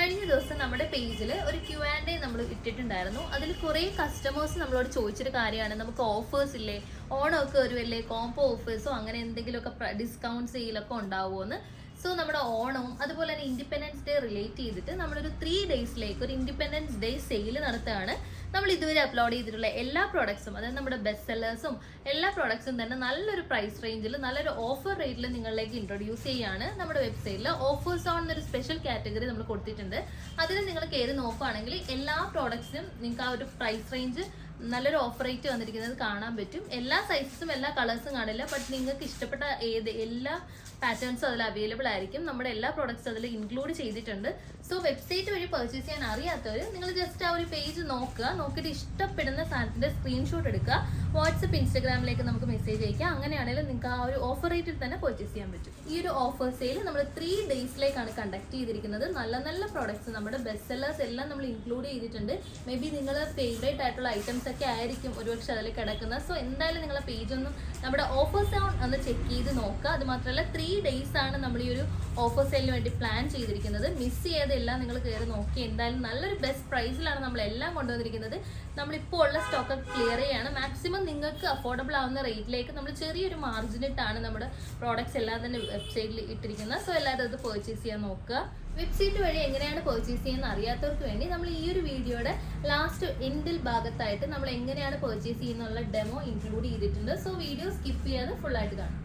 കഴിഞ്ഞ ദിവസം നമ്മുടെ പേജിൽ ഒരു Q&A നമ്മൾ ഇട്ടിട്ടുണ്ടായിരുന്നു. അതിൽ കുറേ കസ്റ്റമേഴ്സ് നമ്മളോട് ചോദിച്ചൊരു കാര്യമാണ്, നമുക്ക് ഓഫേഴ്സ് ഇല്ലേ, ഓണമൊക്കെ വരുമല്ലേ, കോംബോ ഓഫേഴ്സോ അങ്ങനെ എന്തെങ്കിലുമൊക്കെ ഡിസ്കൗണ്ട് സെയിലൊക്കെ ഉണ്ടാവുമോ എന്ന്. സോ നമ്മുടെ ഓണവും അതുപോലെ തന്നെ ഇൻഡിപെൻഡൻസ് ഡേ റിലേറ്റ് ചെയ്തിട്ട് നമ്മളൊരു 3 ഡേയ്സിലേക്ക് ഒരു ഇൻഡിപെൻഡൻസ് ഡേ സെയിൽ നടത്തുകയാണ്. നമ്മൾ ഇതുവരെ അപ്ലോഡ് ചെയ്തിട്ടുള്ള എല്ലാ പ്രോഡക്ട്സും, അതായത് നമ്മുടെ ബെസ്റ്റ് സെല്ലേഴ്സും എല്ലാ പ്രോഡക്ട്സും തന്നെ നല്ലൊരു പ്രൈസ് റേഞ്ചിൽ നല്ലൊരു ഓഫർ റേറ്റിൽ നിങ്ങളിലേക്ക് ഇൻട്രൊഡ്യൂസ് ചെയ്യുകയാണ്. നമ്മുടെ വെബ്സൈറ്റിൽ ഓഫേഴ്സ് ഓൺ എന്നൊരു സ്പെഷ്യൽ കാറ്റഗറി നമ്മൾ കൊടുത്തിട്ടുണ്ട്. അതിൽ നിങ്ങൾ കയറി നോക്കുകയാണെങ്കിൽ എല്ലാ പ്രോഡക്ട്സിനും നിങ്ങൾക്ക് ആ ഒരു പ്രൈസ് റേഞ്ച് നല്ലൊരു ഓഫർ റേറ്റ് വന്നിരിക്കുന്നത് കാണാൻ പറ്റും. എല്ലാ സൈസസും എല്ലാ കളേഴ്സും കാണില്ല, ബട്ട് നിങ്ങൾക്ക് ഇഷ്ടപ്പെട്ട എല്ലാ പാറ്റേൺസും അതിൽ അവൈലബിൾ ആയിരിക്കും. നമ്മുടെ എല്ലാ പ്രോഡക്ട്സും അതിൽ ഇൻക്ലൂഡ് ചെയ്തിട്ടുണ്ട്. സോ വെബ്സൈറ്റ് വഴി പർച്ചേസ് ചെയ്യാൻ അറിയാത്തവർ നിങ്ങൾ ജസ്റ്റ് ആ ഒരു പേജ് നോക്കുക, നോക്കിയിട്ട് ഇഷ്ടപ്പെടുന്ന സാധനത്തിൻ്റെ സ്ക്രീൻഷോട്ട് എടുക്കുക, വാട്സപ്പ് ഇൻസ്റ്റാഗ്രാമിലേക്ക് നമുക്ക് മെസ്സേജ് അയക്കുക. അങ്ങനെയാണെങ്കിൽ നിങ്ങൾക്ക് ആ ഒരു ഓഫർ റേറ്റിൽ തന്നെ പർച്ചേസ് ചെയ്യാൻ പറ്റും. ഈ ഒരു ഓഫർ സെയിൽ നമ്മൾ 3 ഡേയ്സിലേക്കാണ് കണ്ടക്ട് ചെയ്തിരിക്കുന്നത്. നല്ല നല്ല പ്രോഡക്ട്സ്, നമ്മുടെ ബെസ്റ്റ് സെല്ലേഴ്സ് എല്ലാം നമ്മൾ ഇൻക്ലൂഡ് ചെയ്തിട്ടുണ്ട്. മേ ബി നിങ്ങൾ ഫേവറേറ്റ് ആയിട്ടുള്ള ഐറ്റംസ് ഒക്കെ ആയിരിക്കും ഒരുപക്ഷെ അതിൽ കിടക്കുന്നത്. സോ എന്തായാലും നിങ്ങളെ പേജ് ഒന്ന് നമ്മുടെ ഓഫേഴ്സ് ഒന്ന് ചെക്ക് ചെയ്ത് നോക്കുക. അത് മാത്രമല്ല 3 ഡേയ്സ് ആണ് നമ്മൾ ഈ ഒരു ഓഫർ സെയിലിന് വേണ്ടി പ്ലാൻ ചെയ്തിരിക്കുന്നത്. മിസ് ചെയ്തെല്ലാം നിങ്ങൾ കയറി നോക്കി. എന്തായാലും നല്ലൊരു ബെസ്റ്റ് പ്രൈസിലാണ് നമ്മളെല്ലാം കൊണ്ടുവന്നിരിക്കുന്നത്. നമ്മളിപ്പോൾ ഉള്ള സ്റ്റോക്ക് ക്ലിയർ ചെയ്യാണ്. മാക്സിമം നിങ്ങൾക്ക് അഫോർഡബിൾ ആവുന്ന റേറ്റിലേക്ക് നമ്മൾ ചെറിയൊരു മാർജിൻ ഇട്ടാണ് നമ്മുടെ പ്രോഡക്ട്സ് എല്ലാം തന്നെ വെബ്സൈറ്റിൽ ഇട്ടിരിക്കുന്നത്. സോ എല്ലാവരും അത് പർച്ചേസ് ചെയ്യാൻ നോക്കുക. വെബ്സൈറ്റ് വഴി എങ്ങനെയാണ് പർച്ചേസ് ചെയ്യുന്നത് അറിയാത്തവർക്ക് വേണ്ടി നമ്മൾ ഈ ഒരു വീഡിയോയുടെ ലാസ്റ്റ് എൻഡിൽ ഭാഗത്തായിട്ട് നമ്മൾ എങ്ങനെയാണ് പർച്ചേസ് ചെയ്യുന്നുള്ള ഡെമോ ഇൻക്ലൂഡ് ചെയ്തിട്ടുണ്ട്. സോ വീഡിയോ സ്കിപ്പ് ചെയ്യാതെ ഫുള്ളായിട്ട് കാണാം.